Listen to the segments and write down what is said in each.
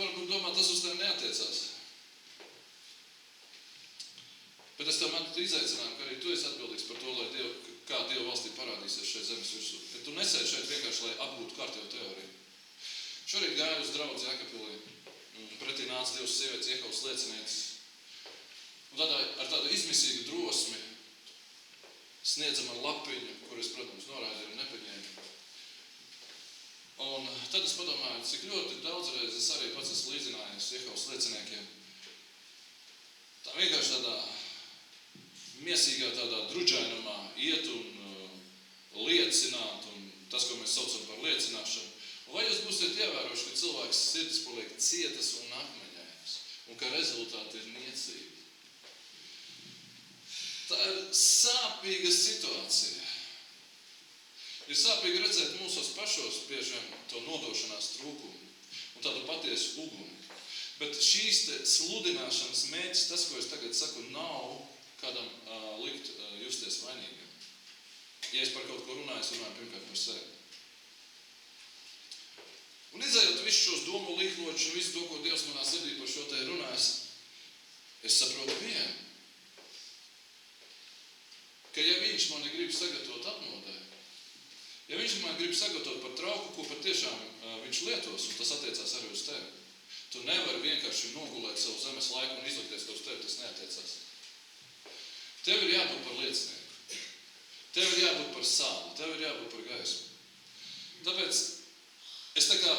varbūt domā, tas uz tevi neatiecās. Bet es tev metu izaicinājumu, ka arī tu esi atbildīgs par to, lai kā Dieva valstī parādīsies šeit zemes virsū. Bet tu nesēdi šeit vienkārši, lai apgūtu kārtējo teoriju. Šorīt gāju uz draudzi Jēkabpilī. Pretī nāca divas sievietes, Jehovas liecinieces. Un ar tādu izmisīgu drosmi sniedza man lapiņu, kur es, protams, noraidīju un nepaņēmu. Un tad es padomāju, cik ļoti daudzreiz es arī pats esmu līdzinājies Jehovas lieciniekiem. Tā vienkārši tādā miesīgā tādā druģainumā iet un liecināt, un tas, ko mēs saucam par liecināšanu. Un vai jūs būsiet ievērojuši, ka cilvēks sirds paliek cietas un akmeņainas, un ka rezultāti ir niecīgi? Tā ir sāpīga situācija. Ir sāpīgi redzēt mūsos pašos biežiem to nodošanās trūkumu un tādu patiesu uguni. Bet šīs te sludināšanas mērķis, tas, ko es tagad saku, nav kādam likt justies vainīgam. Ja es par kaut ko runāju, es runāju pirmkārt par sevi. Un izējot visu šos domu līkločus un visu to, ko Dievs manā sirdī par šo te runājis, es saprotu vienu, ka ja viņš mani grib sagatavot apnodē, ja viņš mani grib sagatavot par trauku, ko patiešām viņš lietos, un tas attiecās arī uz tevi, tu nevari vienkārši nogulēt savu zemes laiku un izlikties, ka uz tevi tas neatiecās. Tev ir jābūt par liecinieku. Tev ir jābūt par sāli. Tev ir jābūt par gaismu. Tāpēc es tā kā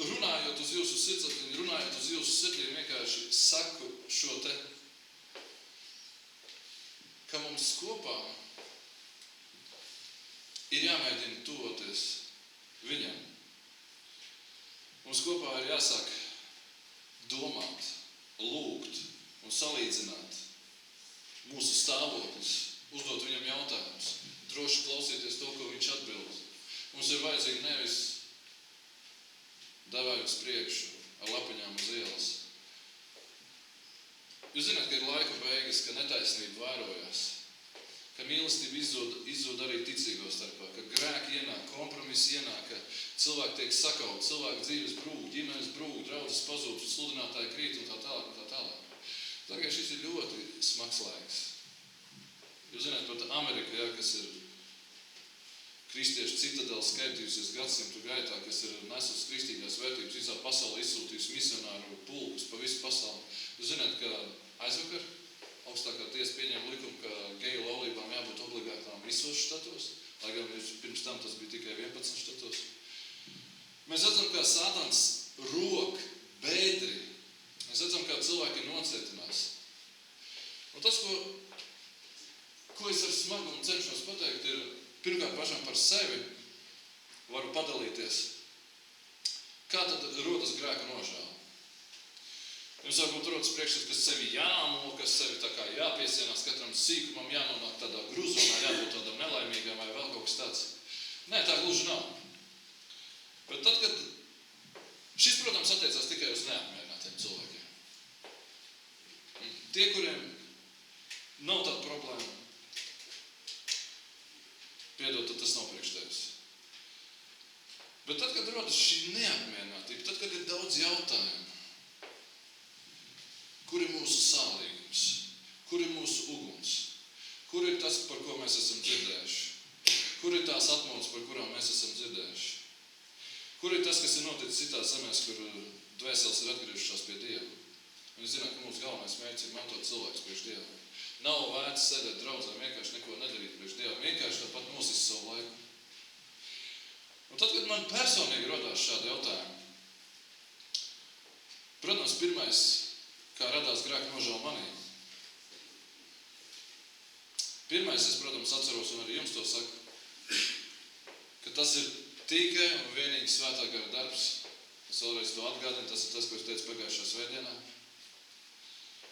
runājot uz jūsu sirdsapziņu, runājot uz jūsu sirdīm, vienkārši saku šo te, ka mums kopā ir jāmēģina tuvoties viņam. Mums kopā ir jāsāk domāt, lūgt un salīdzināt mūsu stāvoklis, uzdot viņam jautājumus, droši klausīties to, ko viņš atbild. Mums ir vajadzīgi nevis davāt uz priekšu ar lapiņām uz ielas. Jūs zināt, ka ir laika beigas, ka netaisnība vairojās, ka mīlestība izzūd arī ticīgo starpā, ka grēki ienāk, kompromisi ienāk, ka cilvēki tiek sakauti, cilvēku dzīves brūk, ģimenes brūk, draudzes pazūd, sludinātāji krīt un tā tālāk un tā tālāk. Tagad šis ir ļoti smags laiks. Jūs zināt, pat Amerika, kas ir kristiešu citadela skaitījusies gadsimtu gaitā, kas ir nesus kristīgās vērtības visā pasaulē, izsūtījusi misionāru pulkus pa visu pasauli. Jūs zināt, ka aizvakar augstākā tiesa pieņēma likumu, ka geju laulībām jābūt obligātām visos štatos, lai gan pirms tam tas bija tikai 11 štatos. Mēs redzam, kā Sātans rok bēdri. Mēs redzam, kā cilvēki nocietinās. Un tas, ko es ar smagumu cenšos pateikt, ir pirmkārt pašam par sevi varu padalīties. Kā tad rodas grēka nožēla? Jums varbūt rodas priekšstats, ka sevi jāmo, ka sevi tā kā jāpiesienās, katram sīkumam jānonāk tādā gruzumā, jābūt tādam nelaimīgam vai vēl kaut kas tāds. Nē, tā gluži nav. Bet tad, kad šis, protams, attiecās tikai uz neapmierinātiem cilvēkiem. Tie, kuriem nav tāda problēma, piedod, tad tas nav priekš tevis. Bet tad, kad rodas šī neapmierinātība, tad, kad ir daudz jautājumu, kur ir mūsu sālīgums, kur ir mūsu uguns, kur ir tas, par ko mēs esam dzirdējuši, kur ir tās atmodas, par kurām mēs esam dzirdējuši, kur ir tas, kas ir noticis citās zemēs, kur dvēseles ir atgriežušās pie Dieva. Un es zinu, ka mūsu galvenais mērķis ir mantot cilvēks priekš Dievu. Nav vērts sēdēt draudzē, vienkārši neko nedarīt priekš Dievu, vienkārši tāpat nosist savu laiku. Un tad, kad man personīgi rodās šādi jautājumi, protams, pirmais, kā radās grēka nožēla manī. Pirmais, es, protams, atceros, un arī jums to saku, ka tas ir tikai un vienīgi svētā gara darbs. Es vēlreiz to atgādinu, tas ir tas, ko es teicu pagājušā svētdienā.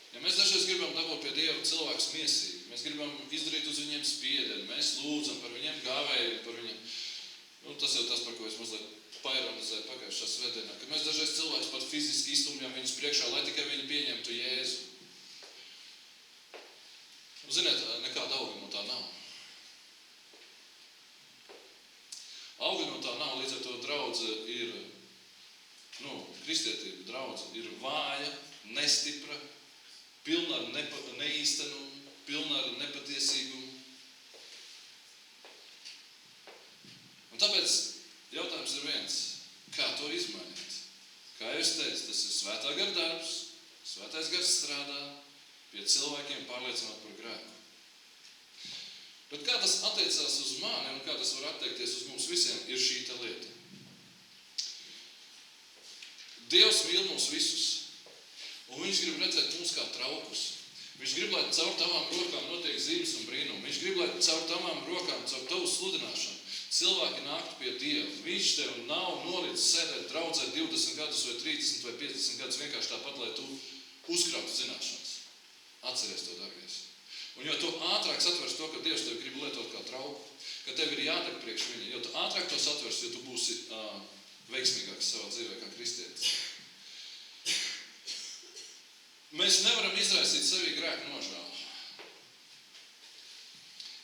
Ja mēs dažreiz gribam dabūt pie Dieva cilvēkus miesīgi, mēs gribam izdarīt uz viņiem spiedienu, mēs lūdzam par viņiem gāvēju, par viņiem. Tas jau tas, par ko es mazliet paironizēju pagājušā svētdienā, ka mēs dažreiz cilvēkus pat fiziski izstumjam viņus priekšā, lai tikai viņi pieņemtu Jēzu. Ziniet, nekāda auga no tā nav. Auga no tā nav, līdz ar to draudze ir, kristietība, draudze, ir vāja, nestipra, pilna ar neīstenumu, pilna ar nepatiesīgumu. Un tāpēc jautājums ir viens, kā to izmainīt? Kā jau es teicu, tas ir svētā gara darbs, svētais gars strādā pie cilvēkiem pārliecināt par grēku. Bet kā tas attiecās uz mani un kā tas var attiekties uz mums visiem, ir šī te lieta. Dievs mīl mūs visus, un viņš grib redzēt mūs kā traukus. Viņš grib, lai caur tavām rokām notiek zīmes un brīnumi. Viņš grib, lai caur tavām rokām, caur tavu sludināšanu, cilvēki nāktu pie Dieva. Viņš tev nav nolicis sēdēt draudzē 20 gadus vai 30 vai 50 gadus vienkārši tāpat, lai tu uzkrātu zināšanas. Atceries to, dargais. Un jo tu ātrāk satvers to, ka Dievs tev grib lietot kā trauku, ka tev ir jādeg priekš viņa, jo tu ātrāk to satvers, jo tu būsi veiksmīgāks savā dzīvē kā kristietis. Mēs nevaram izraisīt sevī grēku nožēlu.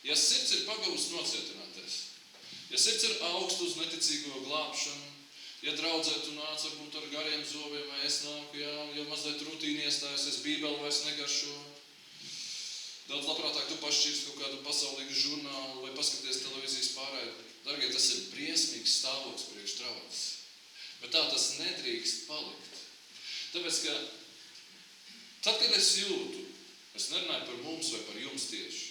Ja sirds ir pagūst nocietināties, ja sirds ir augstu uz neticīgo glābšanu, ja draudzē tu nāc varbūt ar gariem zobiem, vai es nāku, ja mazliet rutīni iestājusies, Bībeli vairs negaršo, daudz labprātāk tu pašķirs kaut kādu pasaulīgu žurnālu vai paskaties televīzijas pārēju. Dargie, tas ir briesmīgs stāvoklis priekš draudzes. Bet tā tas nedrīkst palikt. Tāpēc, ka tad, kad es jūtu, es nerunāju par mums vai par jums tieši,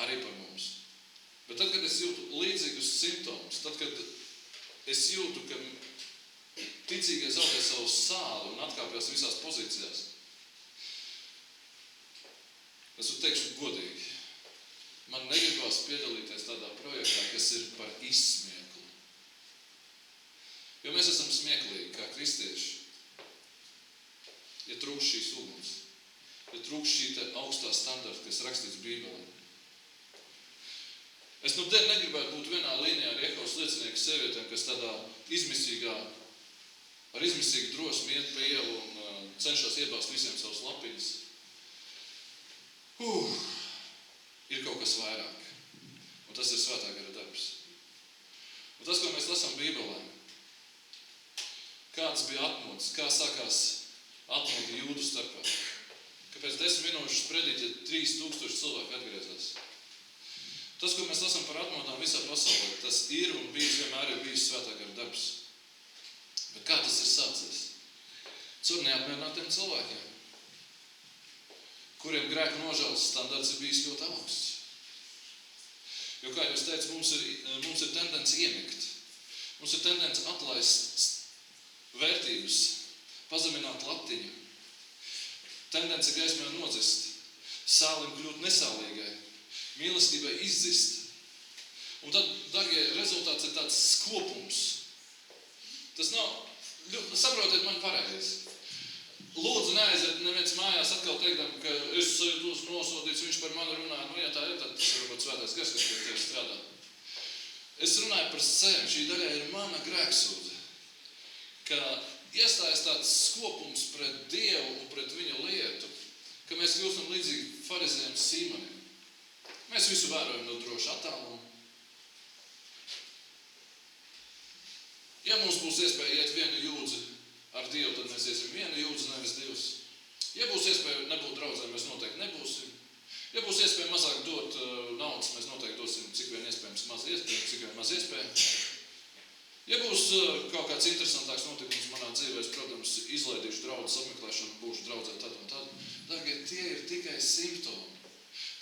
arī par mums, bet tad, kad es jūtu līdzīgus simptomus, tad, kad es jūtu, ka ticīgie zaudē savu sāli un atkāpjas visās pozīcijās, es teikšu godīgi, man negribās piedalīties tādā projektā, kas ir par izsmieklu. Jo mēs esam smieklīgi kā kristieši. Ja trūkst šīs uguns, ja trūkst šī te augstā standarta, kas rakstīts Bībelē. Es negribētu būt vienā līnijā ar Jehovas liecinieku sievietēm, kas tādā ar izmisīgu drosmi iet pa ielu un cenšas iebāzt visiem savus lapiņus. Ir kaut kas vairāk. Un tas ir svētā gara darbs. Un tas, ko mēs lasām Bībelē, kāds bija atmods, kā sākās atmodu jūdu starpā, ka pēc 10 minūšu sprediķa 3000 cilvēku atgriezās. Tas, ko mēs lasām par atmodām visā pasaulē, tas ir un vienmēr ir bijis svētā gara darbs. Bet kā tas ir sācies? Caur neapmierinātiem cilvēkiem, kuriem grēka nožēlas standarts ir bijis ļoti augsts. Jo, kā jūs teicu, mums ir tendence iemigt. Mums ir tendence atlaist vērtības, pazemināt latiņu, tendence gaismā nodzist, sālim kļūt nesālīgai, mīlestībai izzist. Un tad, dargie, rezultāts ir tāds skopums. Tas nav, saprotiet man pareizi. Lūdzu, neaiziet neviens mājās atkal teikdam, ka es jūtos nosodīts, viņš par mani runā. Ja tā ir, tad tas varbūt svētais gars, kas pie tevi strādā. Es runāju par sevi, šī daļā ir mana grēksūdze, ka iestājas tāds skopums pret Dievu un pret viņa lietu, ka mēs kļūstam līdzīgi farizējiem Sīmanim. Mēs visu vērojam no droša attāluma. Ja mums būs iespēja iet vienu jūdzi ar Dievu, tad mēs iesim vienu jūdzi, nevis divas. Ja būs iespēja nebūt draudzē, mēs noteikti nebūsim. Ja būs iespēja mazāk dot naudas, mēs noteikti dosim cik vien iespējams maz iespēja, cik vien maz iespēja. Ja būs kaut kāds interesantāks notikums manā dzīvē, es, protams, izlaidīšu draudzes apmeklēšanu, būšu draudzē tad un tad. Dargie, tie ir tikai simptomi.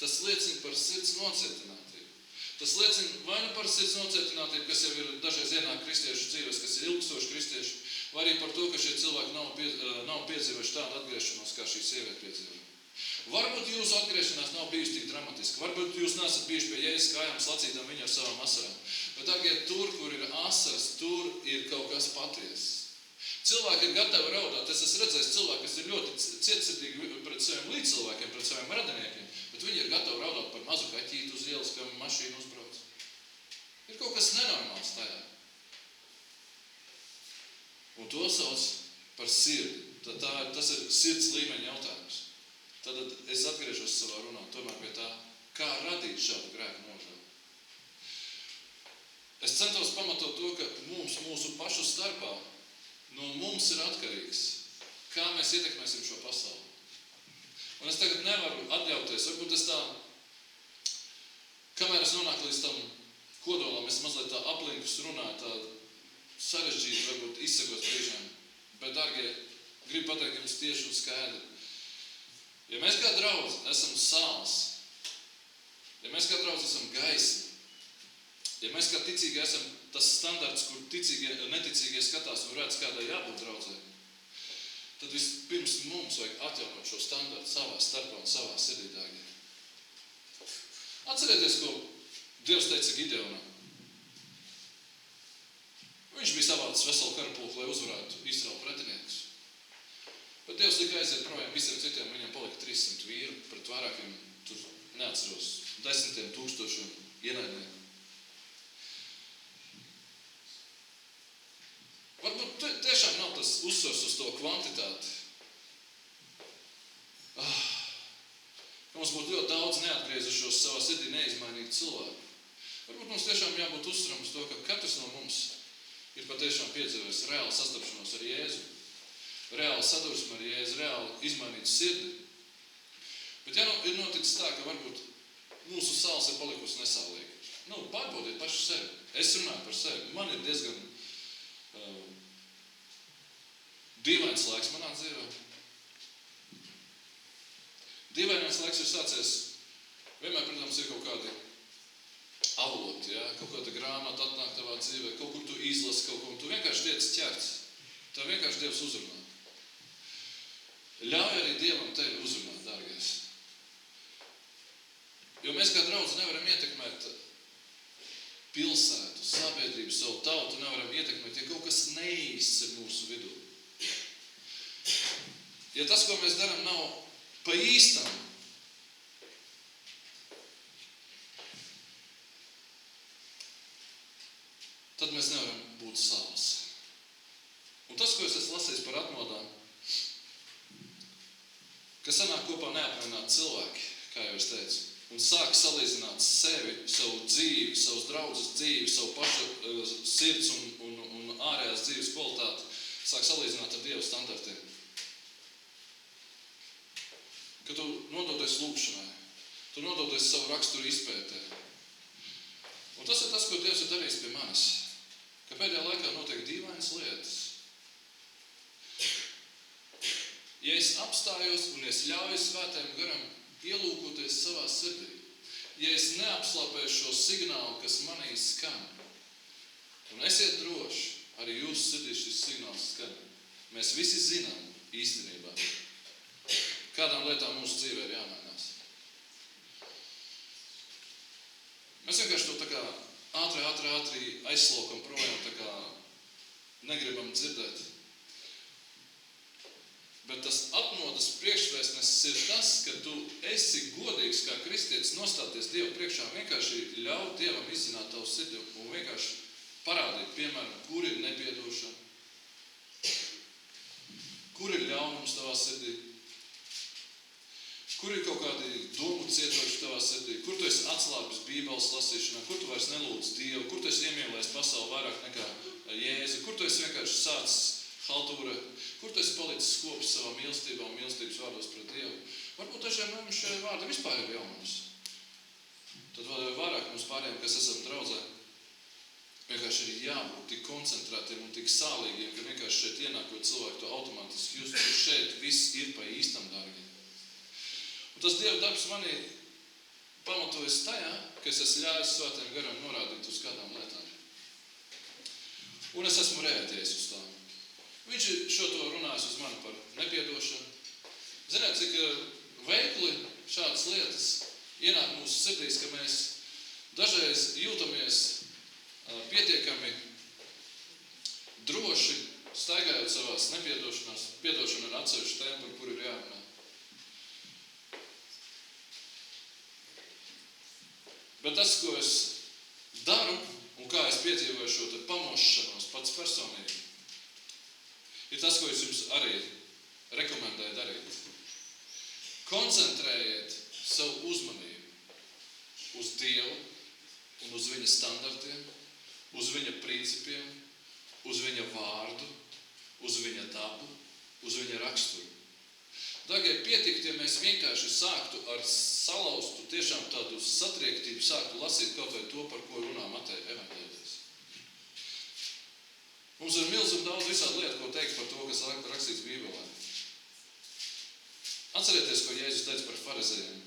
Tas liecina par sirds nocietinātību. Tas liecina vai nu par sirds nocietinātību, kas jau ir dažreiz ienāk kristiešu dzīves, kas ir ilgstoši kristieši, vai arī par to, ka šie cilvēki nav piedzīvojuši tādu atgriešanos, kā šī sieviete piedzīvoja. Varbūt jūsu atgriešanās nav bijusi tik dramatiska, varbūt jūs neesat bijuši pie Jēzus kājām slacīdam viņu ar savām asarām. Bet, dargie, tur, kur ir asars, tur ir kaut kas patiess. Cilvēki ir gatavi raudāt. Es esmu redzējis cilvēku, kas ir ļoti cietsirdīgi pret saviem līdzcilvēkiem, pret saviem radiniekiem, bet viņi ir gatavi raudāt par mazu kaķītu uz ielas, kam mašīna uzbrauc. Ir kaut kas nenormāls tajā. Un to sauc par sirdi. Tas ir sirds līmeņa jautājums. Tad es atgriežos savā runā tomēr pie tā, kā radīt šādu grēku nožēlu. Es centos pamatot to, ka mums mūsu pašu starpā, no mums ir atkarīgs, kā mēs ietekmēsim šo pasauli. Un es tagad nevaru atļauties, varbūt es tā, kamēr es nonāku līdz tam kodolam, es mazliet tā aplinkus runāju, tā sarežģīti, varbūt izsakot brīžiem. Bet, dargie, gribu pateikt jums tieši un skaidri. Ja mēs kā draudz esam sāls, ja mēs kā draudz esam gaisma, ja mēs kā ticīgi esam tas standarts, kur neticīgie skatās un redz, kādai jābūt draudzē, tad vispirms mums vajag atjaunot šo standartu savā starpā un savā sirdī, dārgie. Atcerieties, ko Dievs teica Gideonam. Viņš bija savācis veselu karapulku, lai uzvarētu Izraēlu pretiniekus. Bet Dievs tika aiziet projām visiem citiem, viņam palika 300 vīru pret vairākiem, tur neatceros, 10 000 ienaidnieku. Varbūt tiešām nav tas uzsvars uz to kvantitāti. Ka mums būtu ļoti daudz neatgriezušos savā sirdī neizmainīgu cilvēku. Varbūt mums tiešām jābūt uzsvaram uz to, ka katrs no mums ir patiešām piedzīvojis reāli sastapšanos ar Jēzu, reāli sadursmi ar Jēzu, reāli izmainīt sirdi. Bet ja ir noticis tā, ka varbūt mūsu sāls ir palikusi nesālīga, pārbaudiet paši sevi. Es runāju par sevi. Man ir diezgan dīvains laiks manā dzīvē. Dīvainais laiks ir sācies, vienmēr, protams, ir kaut kādi avoti, ja? Kaut kāda grāmata atnāk tavā dzīvē, kaut kur tu izlasi kaut ko, un tu vienkārši tiec ķerts. Tev vienkārši Dievs uzrunā. Ļauj arī Dievam tevi uzrunāt, dārgais. Jo mēs kā draudz nevaram ietekmēt pilsētu, sabiedrību, savu tautu nevaram ietekmēt, ja kaut kas neīsts ir mūsu vidū. Ja tas, ko mēs darām, nav pa īstam, tad mēs nevaram būt sāls. Un tas, ko es esmu lasījis par atmodām, ka sanāk kopā neapmienāti cilvēki, kā jau es teicu, un sāk salīdzināt sevi, savu dzīvi, savus draudzes dzīvi, savu pašu sirds un ārējās dzīves kvalitāti, sāk salīdzināt ar Dieva standartiem. Ka tu nododies lūkšanai, tu nododies savu raksturu izpētē. Un tas ir tas, ko Dievs ir darījis pie manis. Ka pēdējā laikā notiek dīvainas lietas. Ja es apstājos un es ļauju svētajam garam ielūkoties savā sirdī, ja es neapslāpēju šo signālu, kas manī skan, un esiet droši, arī jūsu sirdī šis signāls skan. Mēs visi zinām īstenībā, kādām lietām mūsu dzīvē ir jāmainās. Mēs vienkārši to tā kā ātri aizslaukam projām, tā kā negribam dzirdēt. Bet tas atmodas priekšvēstnesis ir tas, ka tu esi godīgs kā kristietis nostāties Dievu priekšā, vienkārši ļaut Dievam izzināt tavu sirdi un vienkārši parādīt, piemēram, kur ir nepiedošana, kur ir ļaunums tavā sirdī, kur ir kaut kādi domu cietoši tavā sirdī, kur tu esi atslāpis Bībeles lasīšanā, kur tu vairs nelūdz Dievu, kur tu esi iemīlējis pasauli vairāk nekā Jēzu, kur tu esi vienkārši sācis haltūrē, kur tu esi palicis skopis savā mīlestībā un mīlestības vārdos pret Dievu. Varbūt dažiem mums šie vārdi vispār ir jaunums. Tad vēl vairāk mums pārējiem, kas esam draudzē, vienkārši ir jābūt tik koncentrētiem un tik sālīgiem, ka vienkārši šeit ienākot cilvēku to automātiski just, ka šeit viss ir pa īstam, dārgi. Un tas Dieva darbs manī pamatojas tajā, ka es esmu ļājis svētajam garam norādīt uz kādām lietām. Un es esmu reaģējis uz tām. Viņš ir šo to runājis uz mani par nepiedošanu. Ziniet, cik veikli šādas lietas ienāk mūsu sirdīs, ka mēs dažreiz jūtamies pietiekami droši staigājot savās nepiedošanās. Piedošana ir atsevišķa tēma, par kuru ir jārunā. Bet tas, ko es daru un kā es piedzīvoju šo te pamošanos pats personīgi, ir tas, ko es jums arī rekomendēju darīt. Koncentrējiet savu uzmanību uz Dievu un uz viņa standartiem, uz viņa principiem, pietiktu, ja mēs vienkārši sāktu ar salaustu, tiešām tādu satriektību, sāktu lasīt kaut vai to, par ko runā Mateja evaņģēlijs. Mums ir milzīgi daudz visādi lietu, ko teikt par to, kas rakstīts Bībelē. Atcerieties, ko Jēzus teica par farizējiem.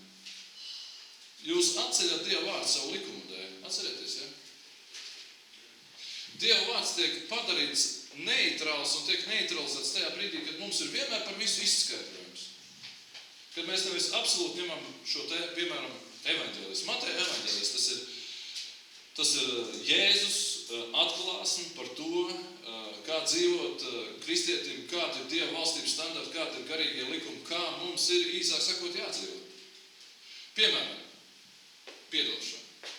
Jūs atceļat Dieva vārdu savu likumu dēļ. Atcerieties, ja? Dieva vārds tiek padarīts neitrāls un tiek neutralizēts tajā brīdī, kad mums ir vienmēr par visu izskaidrojums. Kad mēs nevis absolūti ņemam šo te, piemēram, evaņģēlis. Mateja evaņģēlis, tas ir Jēzus atklāsme par to, kā dzīvot kristietim, kāda ir Dieva valstības standarti, kāda ir garīgie likumi, kā mums ir īsāk sakot jādzīvot. Piemēram, piedošana.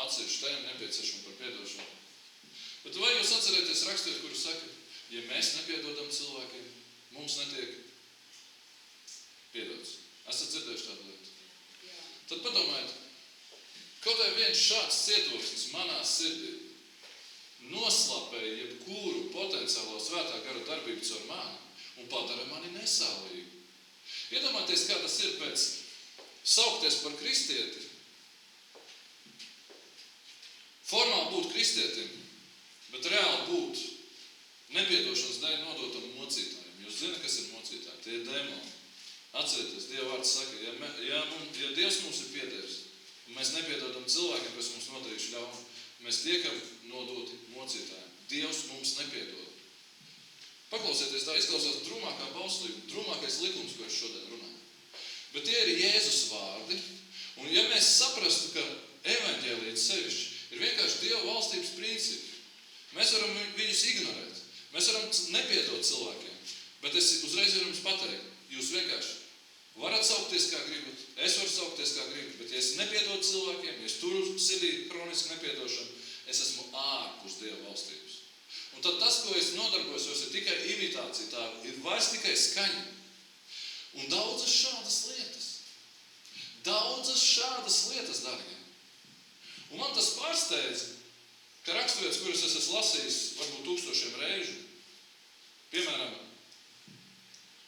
Atsevišķi tēma nepieciešama par piedošanu. Bet vai jūs atcerieties rakstīt, kuru saka, ja mēs nepiedodam cilvēkiem, mums netiek piedots. Esat dzirdējuši tādu lietu? Jā. Tad padomājiet, kaut vai viens šāds cietoksnis manā sirdī noslapēja jebkuru potenciālo svētā gara darbību caur mani un padara mani nesālīgu. Iedomājieties, kā tas ir pēc saukties par kristieti. Formāli būt kristietim, bet reāli būt nepiedošanas dēļ nodotam mocītājiem. Jūs zināt, kas ir mocītāji? Tie ir dēmoni. Atcerieties, Dieva vārds saka, ja Dievs mums ir piedevis, un mēs nepiedodam cilvēkiem, kas mums nodarījuši ļaunu, mēs tiekam nodoti mocītājiem. Dievs mums nepiedod. Paklausieties, tā izklausās drūmākā bauslība, drūmākais likums, ko es šodien runāju. Bet tie ir Jēzus vārdi, un ja mēs saprastu, ka evaņģēlīte sevišķi ir vienkārši Dieva valstības principi, mēs varam viņus ignorēt, mēs varam nepiedot cilvēkiem, bet es uzreiz varu jums pateikt, jūs vienkārši varat saukties, kā gribat, es varu saukties, kā gribat, bet ja es nepiedodu cilvēkiem, ja es turu sirdī kroniski nepiedošanu, es esmu ārpus Dieva valstības. Un tad tas, ko es nodarbojos, ir tikai imitācija, tā ir vairs tikai skaņa. Un daudzas šādas lietas, dārgie. Un man tas pārsteidz, ka raksturvietas, kuras es esmu lasījis, varbūt 1000 reižu, piemēram,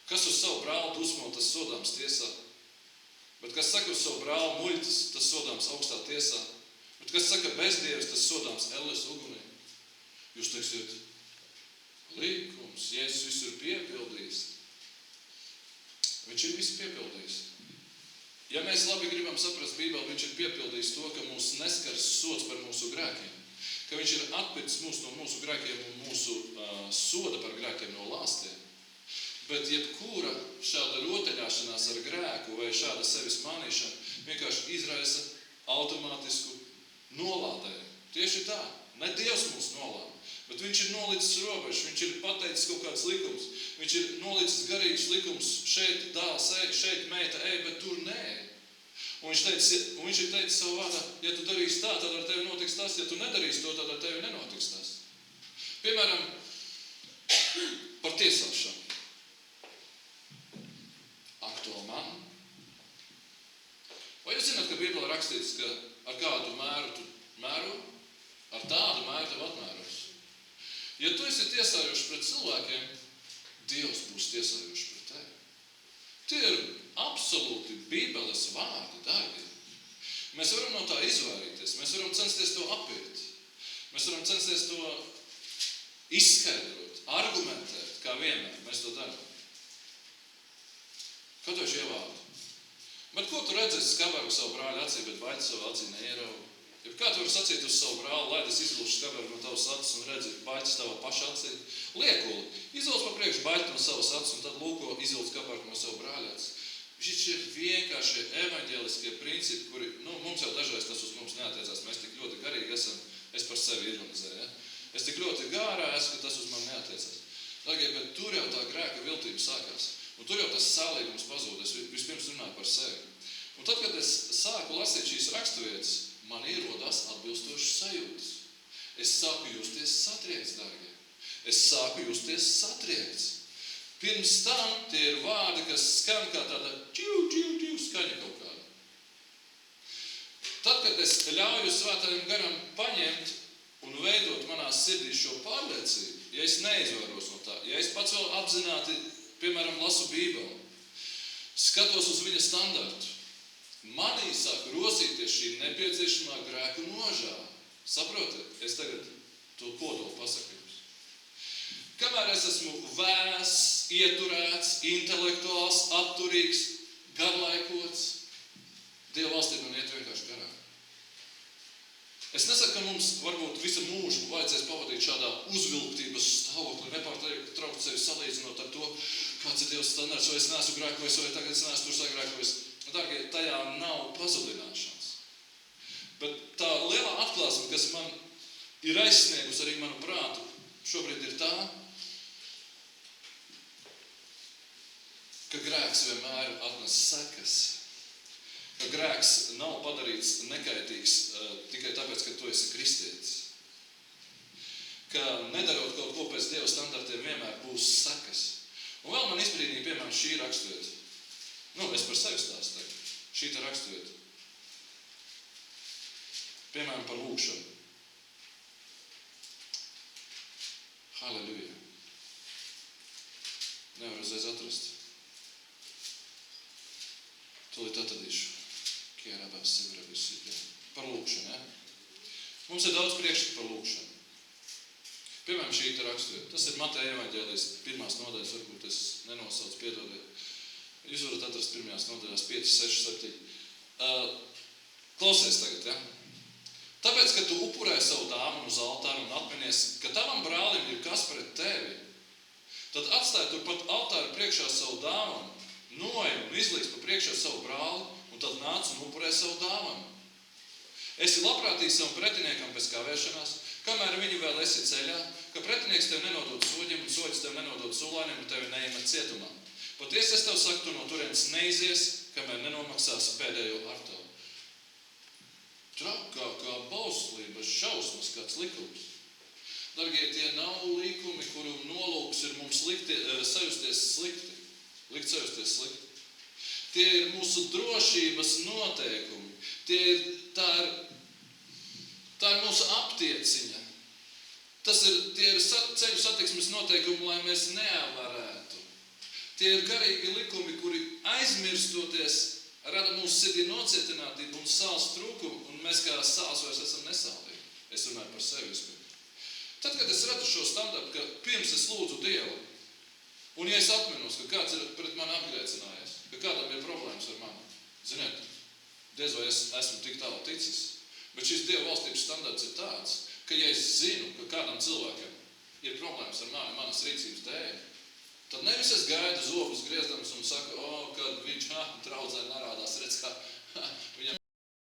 kas uz savu brāli dusmo, tas sodāms tiesā. Bet kas saka uz savu brāli muļķis, tas sodāms augstā tiesā. Bet kas saka bezdievis, tas sodāms elles ugunī. Jūs teiksiet, likums, Jēzus visu ir piepildījis. Viņš ir visu piepildījis. Ja mēs labi gribam saprast Bībeli, viņš ir piepildījis to, ka mūs neskars sods par mūsu grēkiem. Ka viņš ir atpircis mūs no mūsu grēkiem un mūsu soda par grēkiem no lāstiem. Bet jebkura šāda rotaļāšanās ar grēku vai šāda sevis mānīšana vienkārši izraisa automātisku nolādējumu. Tieši tā. Ne Dievs mūs nolāda, bet viņš ir nolicis robežu, viņš ir pateicis kaut kāds likums, viņš ir nolicis garīgs likums, šeit dēls ej, šeit meita ej, bet tur nē. Un viņš ir teicis savu vārdā, ja tu darīsi tā, tad ar tevi notiks tas, ja tu nedarīsi to, tad ar tevi nenotiks tas. Piemēram, par tiesāšanu. Aktuāli man. Vai jūs zināt, ka Bībelē rakstīts, ka ar kādu mēru tu mēro? Ar tādu mēru tev atmēros. Ja tu esi tiesājošs pret cilvēkiem, Dievs būs tiesājošs pret tevi. Tie ir absolūti Bībeles vārdi, dārgie. Mēs varam no tā izvairīties, mēs varam censties to apiet. Mēs varam censties to izskaidrot, argumentēt, kā vienmēr mēs to darām. Kaut vai šie vārdi. Bet ko tu redzēsi skabaru savu brāļu acī, bet baļķi savu acī neieraugi? Ja kā tu vari sacīt uz savu brāli, lai es izvilšu skabaru no tavas acis un redzi baļķis tavā paša acī? Liekuli, izvilc pa priekšu baļķi no savas acis un tad lūko izvilc skabaru no savu brāļu acis. Šis ir vienkārši evaņģēliskie principi, kuri, mums jau dažreiz tas uz mums neatiecās, mēs tik ļoti garīgi esam, es par sevi ironizēju, ja? Es tik ļoti gārā esmu, ka tas uz man neatiecās. Dārgie, bet tur jau tā grēka viltība sākās. Un tur jau tas sālīgums pazūd, es vispirms runāju par sevi. Un tad, kad es sāku lasīt šīs raksturvietas, man ierodās atbilstošas sajūtas. Es sāku justies satriekts, dārgie. Es sāku justies satriekts. Pirms tam tie ir vārdi, kas skan kā tāda čiu skaņa kaut kāda. Tad, kad es ļauju svētajam garam paņemt un veidot manā sirdī šo pārliecību, ja es neizvairos no tā, ja es pats vēl apzināti, piemēram, lasu Bībeli, skatos uz viņa standartu. Manī sāk rosīties šī nepieciešamā grēku nožēla. Saprotat? Es tagad to kodolu pasaku jums. Kamēr es esmu vēss, ieturēts, intelektuāls, atturīgs, garlaikots, Dieva valstī man iet vienkārši garām. Es nesaku, ka mums varbūt visu mūžu vajadzēs pavadīt šādā uzvilktības stāvoklī, nepārtraukt sevi salīdzinot ar to, kāds ir Dievs standarts, vai es neesmu grēkojis, vai tagad es neesmu tur sagrēkojis. Dargie, tajā nav pazudināšanas. Bet tā lielā atklāsme, kas man ir aizsniegus arī manu prātu, šobrīd ir tā, ka grēks vienmēr atnes sekas. Ka grēks nav padarīts nekaitīgs tikai tāpēc, ka tu esi kristietis. Ka nedarot kaut ko pēc Dieva standartiem vienmēr būs sekas. Un vēl man izbrīnīja, piemēram, šī rakstvieta. Es par sevi stāstu tagad. Šī te rakstvieta. Piemēram, par lūkšanu. Halleluja. Nevar uzreiz atrast. Tūlīt atradīšu. Par lūkšanu, ja? Mums ir daudz priekšstatu par lūkšanu. Piemēram, šī te rakstvieta. Tas ir Mateja evaņģēlijas 1. nodaļas, varbūt es nenosaucu, piedodiet. Jūs varat atrast 1. nodaļās 5, 6, 7. Klausies tagad, ja? Tāpēc, ka tu upurē savu dāvanu uz altāru un atminies, ka tavam brālim ir kas pret tevi, tad atstāj turpat altāru priekšā savu dāvanu, noej un izlīdz pa priekšā savu brāli, un tad nāc un upurē savu dāvanu. Esi labprātīgs savam pretiniekam bez kavēšanās, kamēr viņu vēl esi ceļā, ka pretinieks tev nenodod soģim un soģis tev nenodod sulānim un tevi neiemet cietumā. Patiesi es tev saku, tu no turienes neizies, kamēr nenomaksās pēdējo artavu. Trakākā bauslības šausmas kāds likums. Dargie, tie nav likumi, kuru nolūks ir mums sajusties slikti. Tie ir mūsu drošības noteikumi. Tā ir mūsu aptieciņa. Tie ir ceļu satiksmes noteikumi, lai mēs neavarētu. Tie ir garīgi likumi, kuri aizmirstoties rada mūsu sirdī nocietinātību un sāls trūkumu, un mēs kā sāls vairs esam nesālīgi. Es runāju par sevi vispirms. Tad, kad es redzu šo standartu, ka pirms es lūdzu Dievu, un ja es atminos, ka kāds ir pret mani apgrēcinājies, ka kādam ir problēmas ar mani, ziniet, diez vai es esmu tik tālu ticis, bet šis Dieva valstības standarts ir tāds, ka ja es zinu, ka kādam cilvēkam ir problēmas ar mani, manas rīcības dēļ, tad nevis es gaidu zobus griezdams un saku, kad viņš trauc